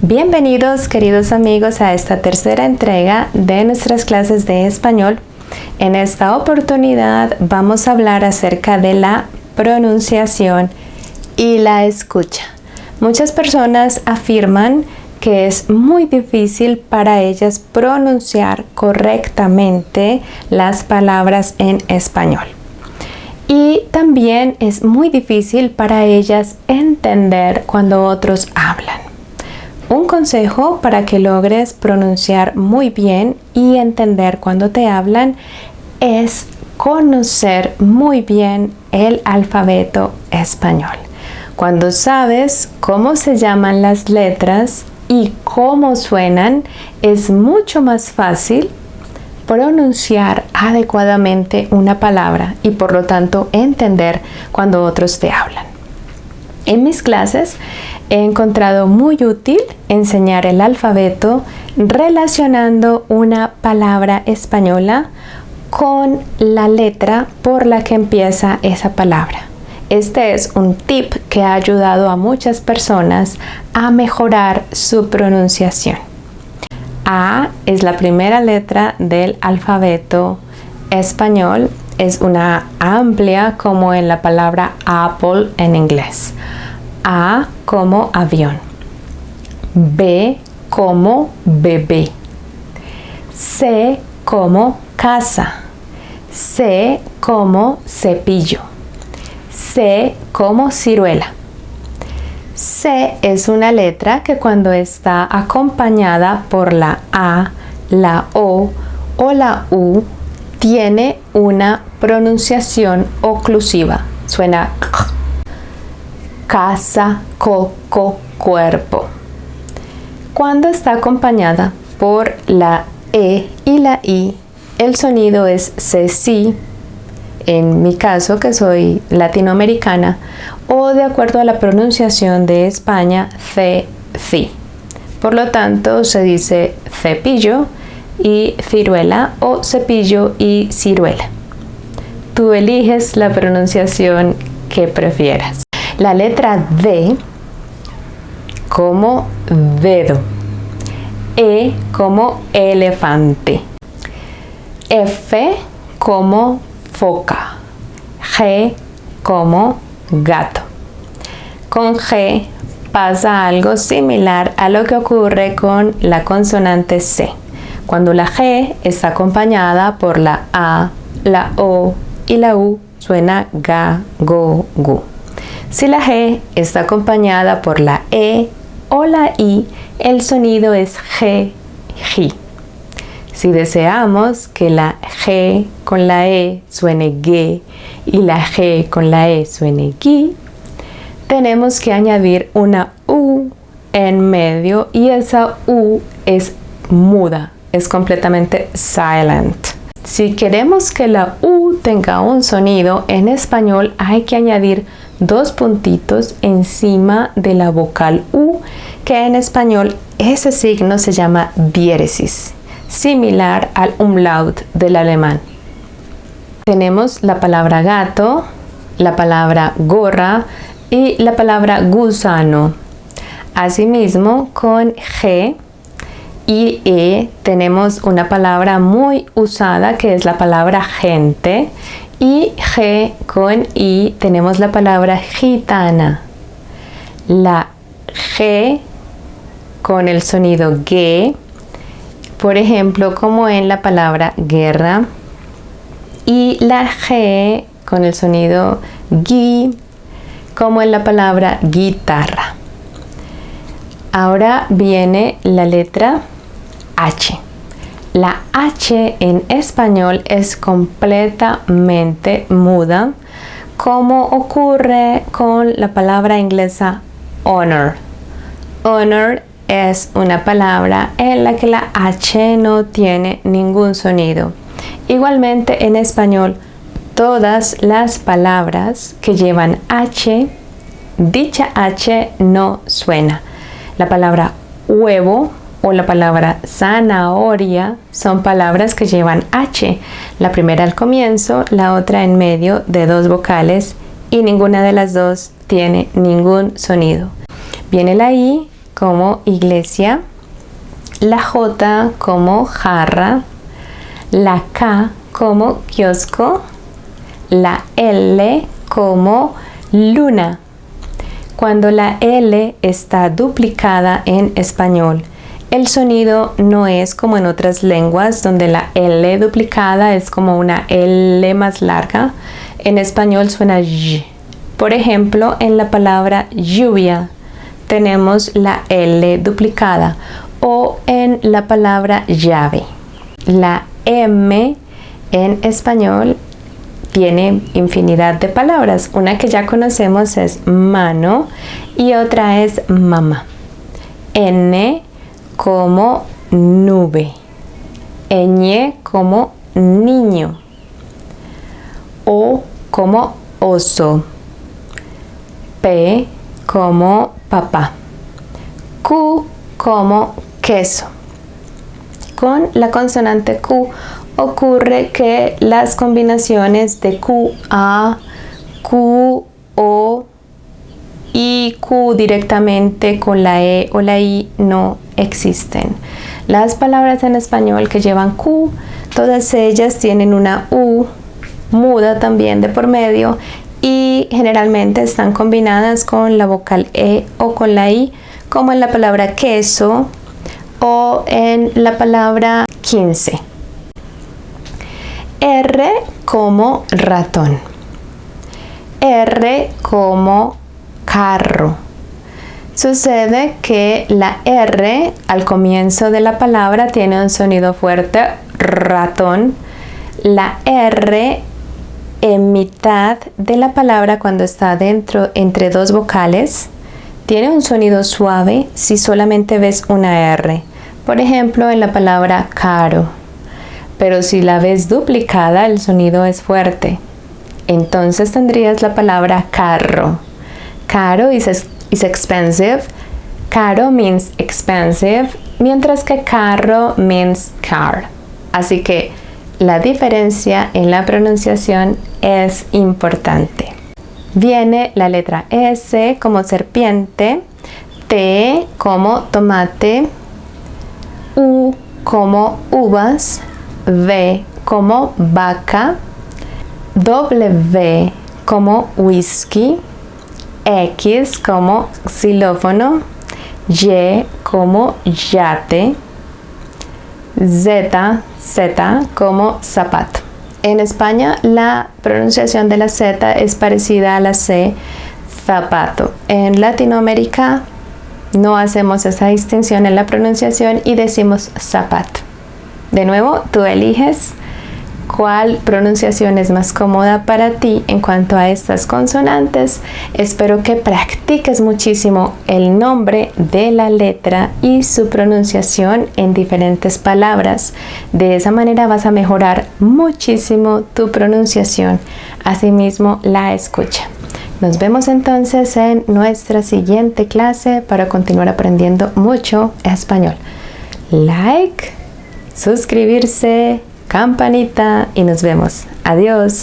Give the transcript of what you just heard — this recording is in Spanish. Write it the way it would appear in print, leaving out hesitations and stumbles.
Bienvenidos, queridos amigos, a esta tercera entrega de nuestras clases de español. En esta oportunidad vamos a hablar acerca de la pronunciación y la escucha. Muchas personas afirman que es muy difícil para ellas pronunciar correctamente las palabras en español. Y también es muy difícil para ellas entender cuando otros hablan. Un consejo para que logres pronunciar muy bien y entender cuando te hablan es conocer muy bien el alfabeto español. Cuando sabes cómo se llaman las letras y cómo suenan, es mucho más fácil pronunciar adecuadamente una palabra y por lo tanto entender cuando otros te hablan. En mis clases he encontrado muy útil enseñar el alfabeto relacionando una palabra española con la letra por la que empieza esa palabra. Este es un tip que ha ayudado a muchas personas a mejorar su pronunciación. A es la primera letra del alfabeto español. Es una amplia como en la palabra apple en inglés. A como avión. B como bebé. C como casa. C como cepillo. C como ciruela. C es una letra que cuando está acompañada por la A, la O la U, tiene una pronunciación oclusiva. Suena casa, coco, cuerpo. Cuando está acompañada por la E y la I, el sonido es CC. En mi caso, que soy latinoamericana, o de acuerdo a la pronunciación de España, CC. Por lo tanto, se dice cepillo y ciruela o cepillo y ciruela. Tú eliges la pronunciación que prefieras. La letra D como dedo. E como elefante. F como foca. G como gato. Con G pasa algo similar a lo que ocurre con la consonante C. Cuando la G está acompañada por la A, la O y la U, suena ga, go, gu. Si la G está acompañada por la E o la I, el sonido es G, ji. Si deseamos que la G con la E suene ge y la G con la E suene gi, tenemos que añadir una U en medio y esa U es muda, es completamente silent. Si queremos que la U tenga un sonido en español, hay que añadir dos puntitos encima de la vocal U, que en español ese signo se llama diéresis, similar al umlaut del alemán. Tenemos la palabra gato, la palabra gorra y la palabra gusano. Asimismo, con G y E tenemos una palabra muy usada que es la palabra gente, y G con I tenemos la palabra gitana. La G con el sonido G, por ejemplo, como en la palabra guerra, y la G con el sonido gui, como en la palabra guitarra. Ahora viene la letra H. La H en español es completamente muda, como ocurre con la palabra inglesa honor. Honor es una palabra en la que la H no tiene ningún sonido. Igualmente en español, todas las palabras que llevan H, dicha H no suena. La palabra huevo o la palabra zanahoria son palabras que llevan H, la primera al comienzo, la otra en medio de dos vocales y ninguna de las dos tiene ningún sonido. Viene la I como iglesia, la J como jarra, la K como kiosco, la L como luna. Cuando la L está duplicada en español, el sonido no es como en otras lenguas donde la L duplicada es como una L más larga. En español suena Y. Por ejemplo, en la palabra lluvia tenemos la L duplicada, o en la palabra llave. La M en español tiene infinidad de palabras. Una que ya conocemos es mano y otra es mamá. N como nube, ñ como niño, O como oso, P como papá, Q como queso. Con la consonante Q ocurre que las combinaciones de QA, QO y Q directamente con la E o la I no existen. Las palabras en español que llevan Q, todas ellas tienen una U muda también de por medio y generalmente están combinadas con la vocal E o con la I, como en la palabra queso o en la palabra 15. R como ratón, R como carro. Sucede que la R al comienzo de la palabra tiene un sonido fuerte, ratón. La R en mitad de la palabra, cuando está dentro entre dos vocales, tiene un sonido suave si solamente ves una R. Por ejemplo, en la palabra caro. Pero si la ves duplicada, el sonido es fuerte. Entonces tendrías la palabra carro. Caro is expensive. Caro means expensive, mientras que carro means car. Así que la diferencia en la pronunciación es importante. Viene la letra S como serpiente, T como tomate, U como uvas, V como vaca, W como whisky, X como xilófono, Y como yate, Z como zapato. En España la pronunciación de la Z es parecida a la C, zapato. En Latinoamérica no hacemos esa distinción en la pronunciación y decimos zapato. De nuevo, tú eliges cuál pronunciación es más cómoda para ti en cuanto a estas consonantes. Espero que practiques muchísimo el nombre de la letra y su pronunciación en diferentes palabras. De esa manera vas a mejorar muchísimo tu pronunciación, asimismo la escucha. Nos vemos entonces en nuestra siguiente clase para continuar aprendiendo mucho español. Like, suscribirse, campanita y nos vemos. Adiós.